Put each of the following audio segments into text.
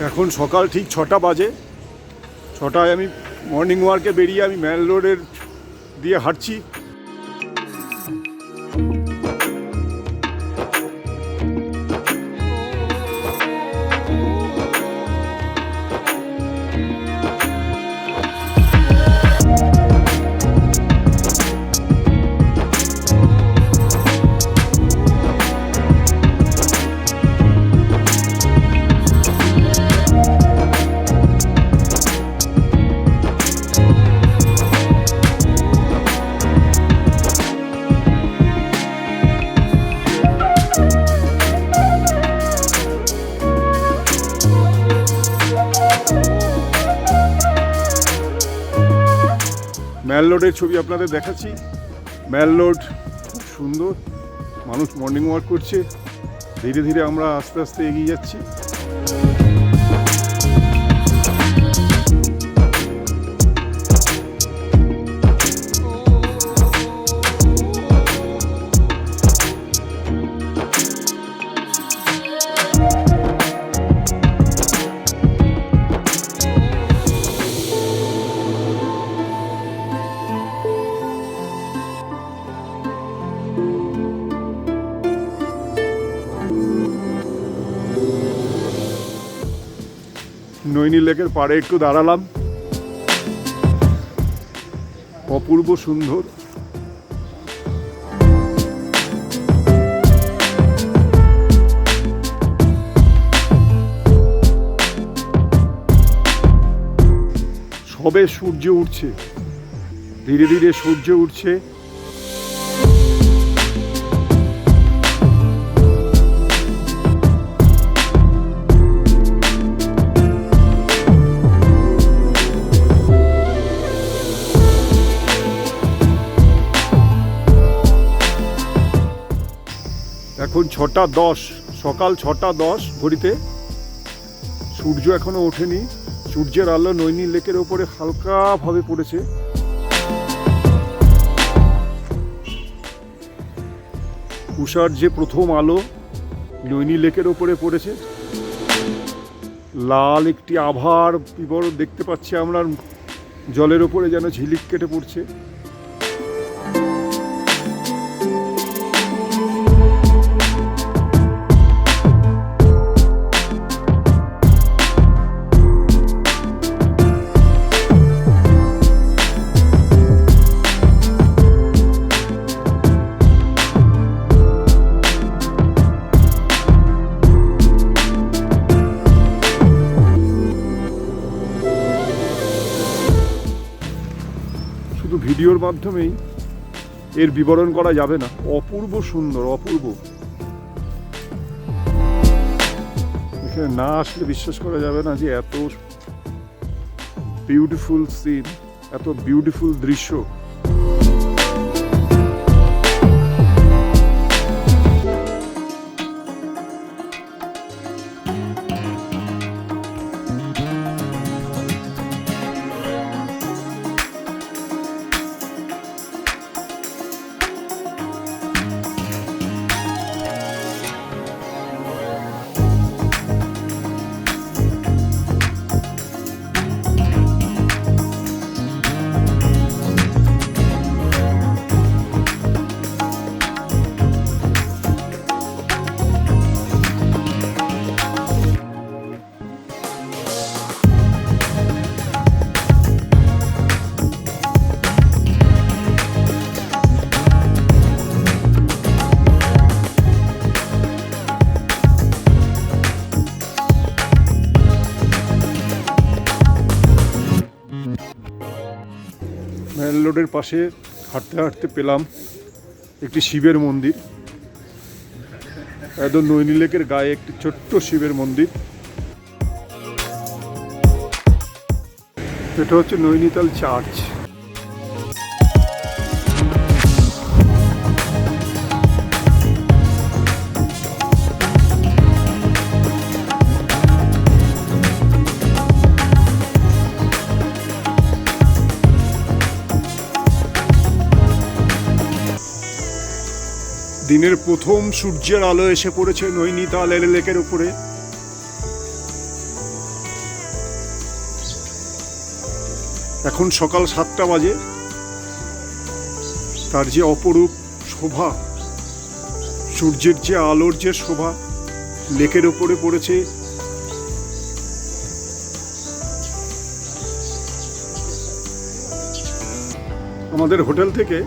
এখন সকাল ঠিক 6টা বাজে। 6টায় আমি মর্নিং ওয়ার্কে বেরিয়ে আমি ম্যাল রোডের দিয়ে হাঁটছি। ম্যাল রোডের ছবি আপনাদের দেখাচ্ছি। ম্যাল রোড খুব সুন্দর, মানুষ মর্নিং ওয়াক করছে। ধীরে ধীরে আমরা আস্তে আস্তে এগিয়ে যাচ্ছি। নৈনী লেকের পাড়ে একটু দাঁড়ালাম, অপূর্ব সুন্দর। সবে সূর্য উঠছে, ধীরে ধীরে সূর্য উঠছে। এখন 6টা 10, সকাল 6টা 10 ঘড়িতে। সূর্য এখনো ওঠেনি। সূর্যের আলো নৈনী লেকের ওপরে হালকাভাবে পড়েছে। উষার যে প্রথম আলো নৈনী লেকের ওপরে পড়েছে, লাল একটি আভার বিবরণ দেখতে পাচ্ছি আমরা। জলের ওপরে যেন ঝিলিক কেটে পড়ছে। শুধু ভিডিওর মাধ্যমেই এর বিবরণ করা যাবে না। অপূর্ব সুন্দর, অপূর্ব। এখানে না আসলে বিশ্বাস করা যাবে না যে এত বিউটিফুল সিন, এত বিউটিফুল দৃশ্য। ম্যাল রোডের পাশে হাঁটতে হাঁটতে পেলাম একটি শিবের মন্দির। একদম নৈনী লেকের গায়ে একটি ছোট্ট শিবের মন্দির। এটা হচ্ছে নৈনিতাল চার্চ। দিনের প্রথম সূর্যের আলো এসে পড়েছে নৈনিতাল লেকের উপরে। এখন সকাল 7টা বাজে। তার যে অপরূপ শোভা, সূর্যের যে আলোর যে শোভা লেকের ওপরে পড়েছে, আমাদের হোটেল থেকে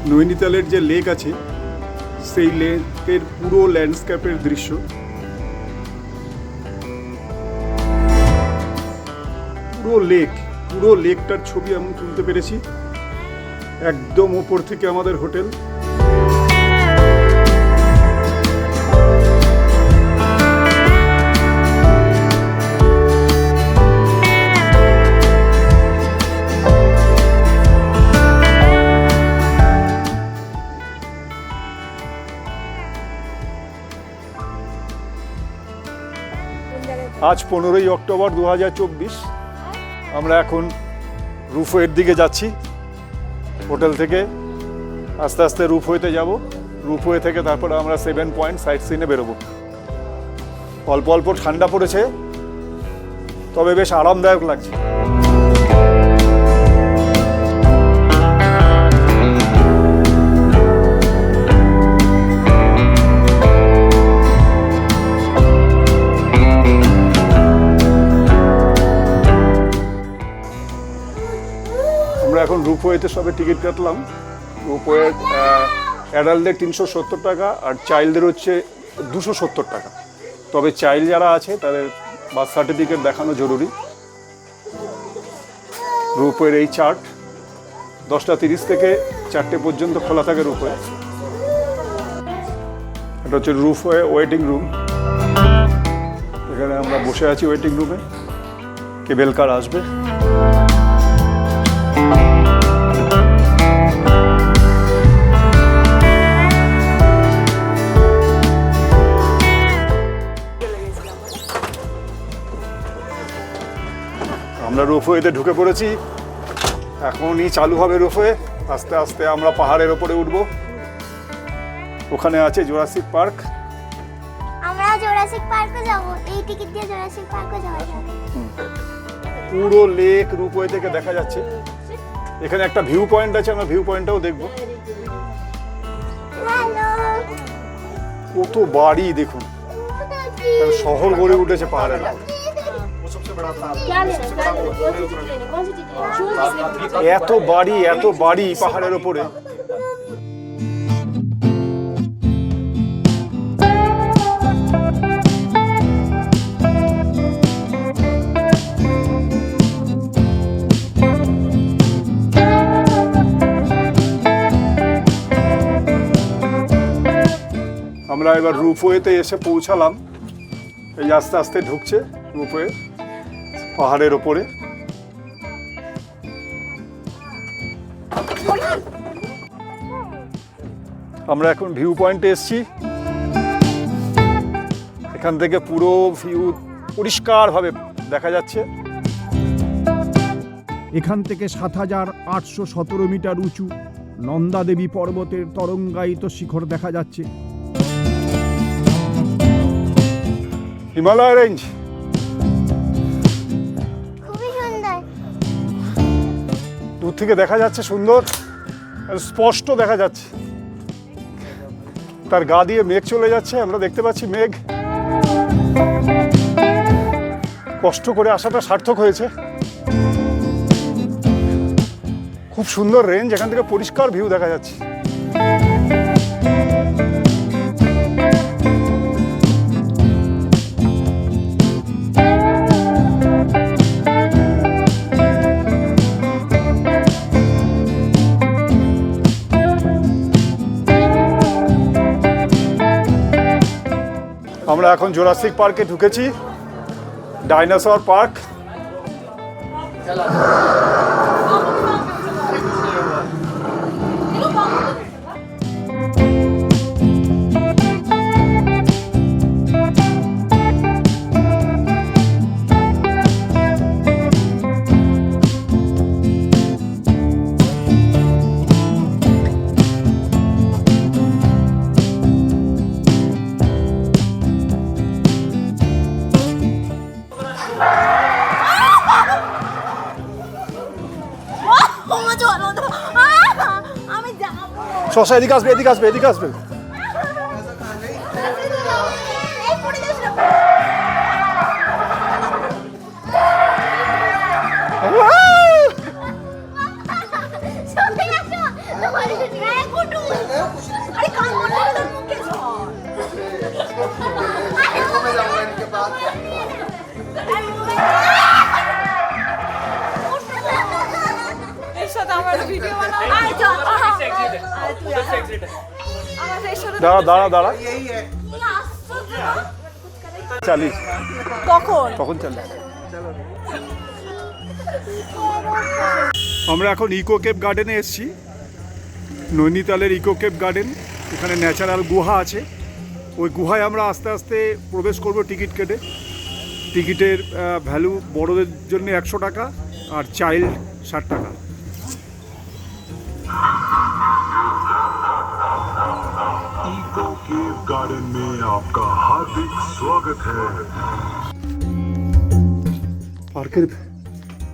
নৈনিতালের যে লেক আছে সেই লেকের পুরো ল্যান্ডস্কেপের দৃশ্য। পুরো লেকটার ছবি আমি তুলতে পেরেছি একদম ওপর থেকে আমাদের হোটেল। আজ 15ই অক্টোবর 2024। আমরা এখন রুফওয়ের দিকে যাচ্ছি। হোটেল থেকে আস্তে আস্তে রুফওয়েতে যাব। রুফওয়ে থেকে তারপরে আমরা 7 পয়েন্ট সাইট সিনে বেরোবো। অল্প অল্প ঠান্ডা পড়েছে, তবে বেশ আরামদায়ক লাগছে। আমরা এখন রুপওয়েতে সবে টিকিট কাটলাম। রুপওয়ে অ্যাডাল্টদের 370 টাকা আর চাইল্ডদের হচ্ছে 270 টাকা। তবে চাইল্ড যারা আছে তাদের বার্থ সার্টিফিকেট দেখানো জরুরি। রুপওয়ের এই চার্ট 10টা 30 থেকে 4টে পর্যন্ত খোলা থাকে রুপওয়ে। এটা হচ্ছে রুপওয়ে ওয়েটিং রুম। এখানে আমরা বসে আছি ওয়েটিং রুমে, কেবল কার আসবে। আমরা রোপওয়েতে ঢুকে পড়েছি, এখনই চালু হবে রোপওয়ে। আস্তে আস্তে আমরা পাহাড়ের ওপরে উঠবো। ওখানে আছে জুরাসিক পার্ক। আমরা জুরাসিক পার্কে যাব। এই টিকিট দিয়ে জুরাসিক পার্কে যাওয়া যাবে। পুরো লেক রোপওয়ে থেকে দেখা যাচ্ছে। এখানে একটা ভিউ পয়েন্ট আছে, আমরা ভিউ পয়েন্টটাও দেখবো। হ্যালো, কত বাড়ি দেখুন, শহর গড়ে উঠেছে পাহাড়ের উপর। এত বাড়ি পাহাড়ের ওপরে। আমরা এবার রুপওয়েতে এসে পৌঁছালাম। এই আস্তে আস্তে ঢুকছে রুপওয়ে পাহাড়ের ওপরে। আমরা এখন ভিউ পয়েন্টে এসেছি। এখান থেকে পুরো ভিউ পরিষ্কারভাবে দেখা যাচ্ছে। এখান থেকে ৭,৮১৭ মিটার উঁচু নন্দা দেবী পর্বতের তরঙ্গায়িত শিখর দেখা যাচ্ছে। হিমালয় রেঞ্জ খুবই সুন্দর। দূর থেকে দেখা যাচ্ছে, সুন্দর স্পষ্ট দেখা যাচ্ছে। তার গা দিয়ে মেঘ চলে যাচ্ছে, আমরা দেখতে পাচ্ছি মেঘ। কষ্ট করে আসাটা সার্থক হয়েছে। খুব সুন্দর রেঞ্জ, এখান থেকে পরিষ্কার ভিউ দেখা যাচ্ছে। আমরা এখন জুরাসিক পার্কে ঢুকেছি, ডাইনোসর পার্ক। শশা এদিকে আসবে, এদিকে আসবে, এদিকে আসবে। এই পড়ে যাস না। সত্যি আসো তোমার গায়ে কুটু। আরে কান বন্ধ করে দাও, মুখে ঝড়। मैं जाऊंगा इनके पास। এর সাথে আমার ভিডিও বানাও। আয় চল। আর তুই আমার এর সাথে দাঁড়া দাঁড়া দাঁড়া, यही है। চালিস কখন? তখন চালিস। আমরা এখন ইকো কেপ গার্ডেনে এসেছি, নৈনিতালের ইকো কেপ গার্ডেন। এখানে ন্যাচারাল গুহা আছে, ওই গুহায় আমরা আস্তে আস্তে প্রবেশ করব টিকিট কেটে। টিকিটের ভ্যালু বড়দের জন্য 100 টাকা আর চাইল্ড 60 টাকা। इको केव गार्डन में आपका हार्दिक स्वागत है।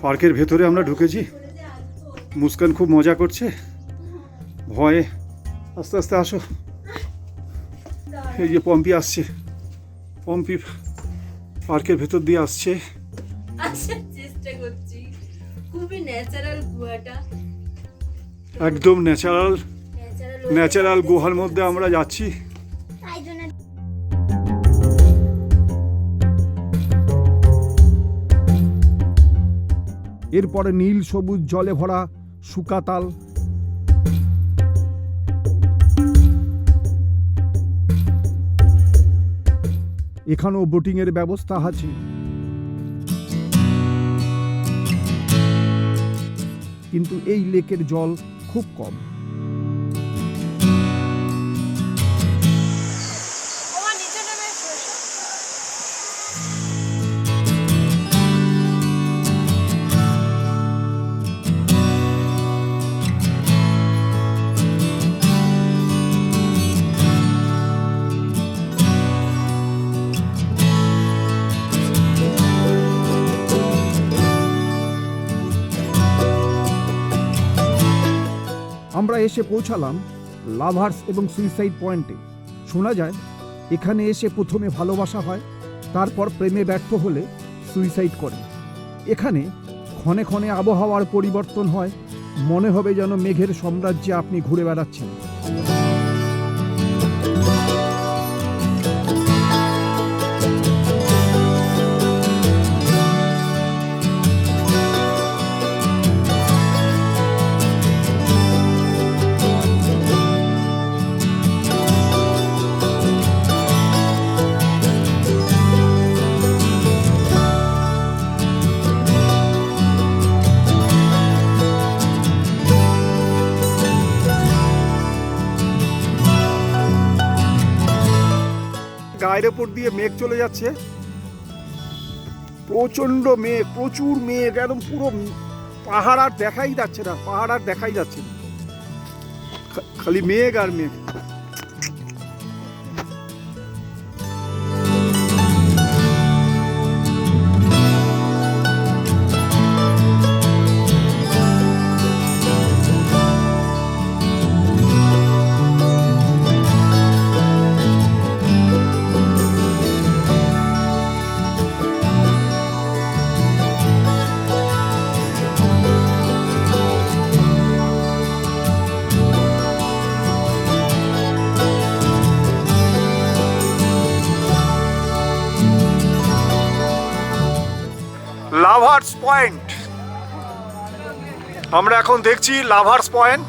পার্কের ভেতরে আমরা ঢুকেছি। মুস্কান খুব মজা করছে, ভয়ে। আস্তে আস্তে আসো। এই যে পম্পি আসছে, পম্পি পার্কের ভেতর দিয়ে আসছে। আসার চেষ্টা করছি। খুবই ন্যাচারাল গুহাটা, একদম ন্যাচারাল গুহার মধ্যে আমরা যাচ্ছি। তাই জন্য এরপরে নীল সবুজ জলে ভরা শুকাতাল, এখানেও বোটিংয়ের ব্যবস্থা আছে। কিন্তু এই লেকের জল খুব কম। আমার নিচে নেমে এসো। আমরা এসে পৌঁছালাম লাভার্স এবং সুইসাইড পয়েন্টে। শোনা যায় এখানে এসে প্রথমে ভালোবাসা হয়, তারপর প্রেমে ব্যর্থ হলে সুইসাইড করে। এখানে ক্ষণে ক্ষণে আবহাওয়ার পরিবর্তন হয়, মনে হবে যেন মেঘের সাম্রাজ্যে আপনি ঘুরে বেড়াচ্ছেন। গায়ের ওপর দিয়ে মেঘ চলে যাচ্ছে, প্রচন্ড মেঘ, প্রচুর মেঘ, একদম পুরো পাহাড় আর দেখাই যাচ্ছে না, পাহাড় আর দেখাই যাচ্ছে না, খালি মেঘ আর মেঘ। লাভার্স পয়েন্ট, আমরা এখন দেখছি লাভার্স পয়েন্ট।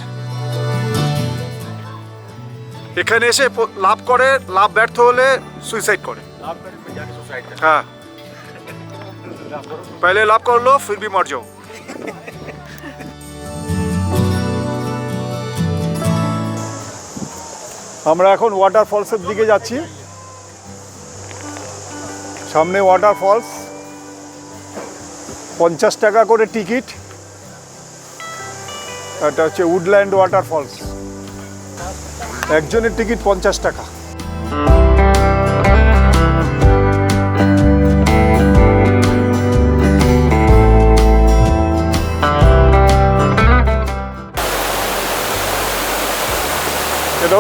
এখানে এসে লাভ করে, লাভ ব্যর্থ হলে সুইসাইড করে। हाँ पहले लाभ कर लो फिर भी मर जाओ। আমরা এখন ওয়াটারফলসের দিকে যাচ্ছি। সামনে ওয়াটারফলস, 50 টাকা করে টিকিট। এটা হচ্ছে উডল্যান্ড ওয়াটারফলস, একজনের টিকিট 50 টাকা।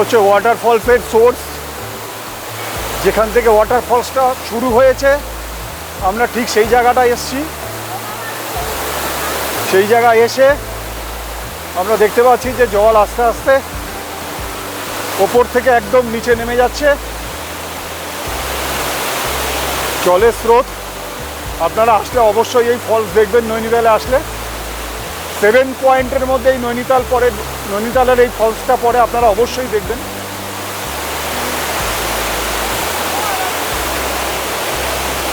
হচ্ছে ওয়াটারফলসের সোর্স, যেখান থেকে ওয়াটারফলসটা শুরু হয়েছে। আমরা ঠিক সেই জায়গাটায় এসেছি। সেই জায়গায় এসে আমরা দেখতে পাচ্ছি যে জল আস্তে আস্তে ওপর থেকে একদম নিচে নেমে যাচ্ছে। জলের স্রোত, আপনারা আসলে অবশ্যই এই ফলস দেখবেন নৈনিতালে আসলে। 7 পয়েন্টের মধ্যে এই নৈনিতালের এই ফলসটা পরে আপনারা অবশ্যই দেখবেন।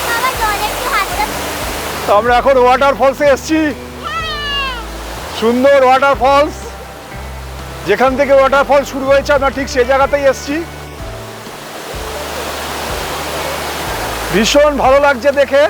বাবা জলে একটু হাতটা তো আমরা এখন ওয়াটারফলসে এসেছি। সুন্দর ওয়াটারফলস, যেখান থেকে ওয়াটারফল শুরু হয়েছে আমরা ঠিক সেই জায়গাতেই এসেছি। ভীষণ ভালো লাগছে দেখে।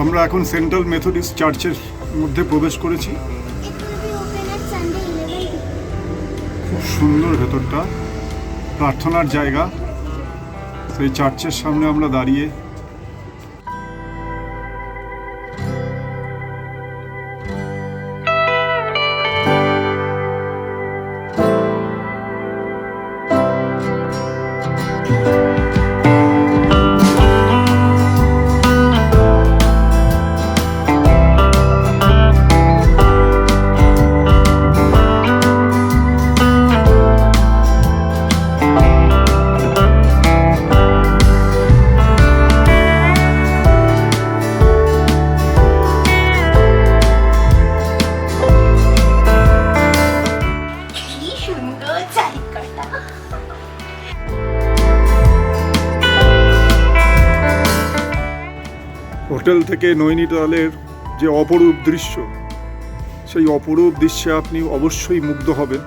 আমরা এখন সেন্ট্রাল মেথডিস্ট চার্চের মধ্যে প্রবেশ করেছি। It will be open at Sunday 11 p.m. খুব সুন্দর ভেতরটা, প্রার্থনার জায়গা। সেই চার্চের সামনে আমরা দাঁড়িয়ে। কি সুন্দর জায়গাটা। হোটেল থেকে নৈনিতালের যে অপরূপ দৃশ্য, সেই অপরূপ দৃশ্যে আপনি অবশ্যই মুগ্ধ হবেন।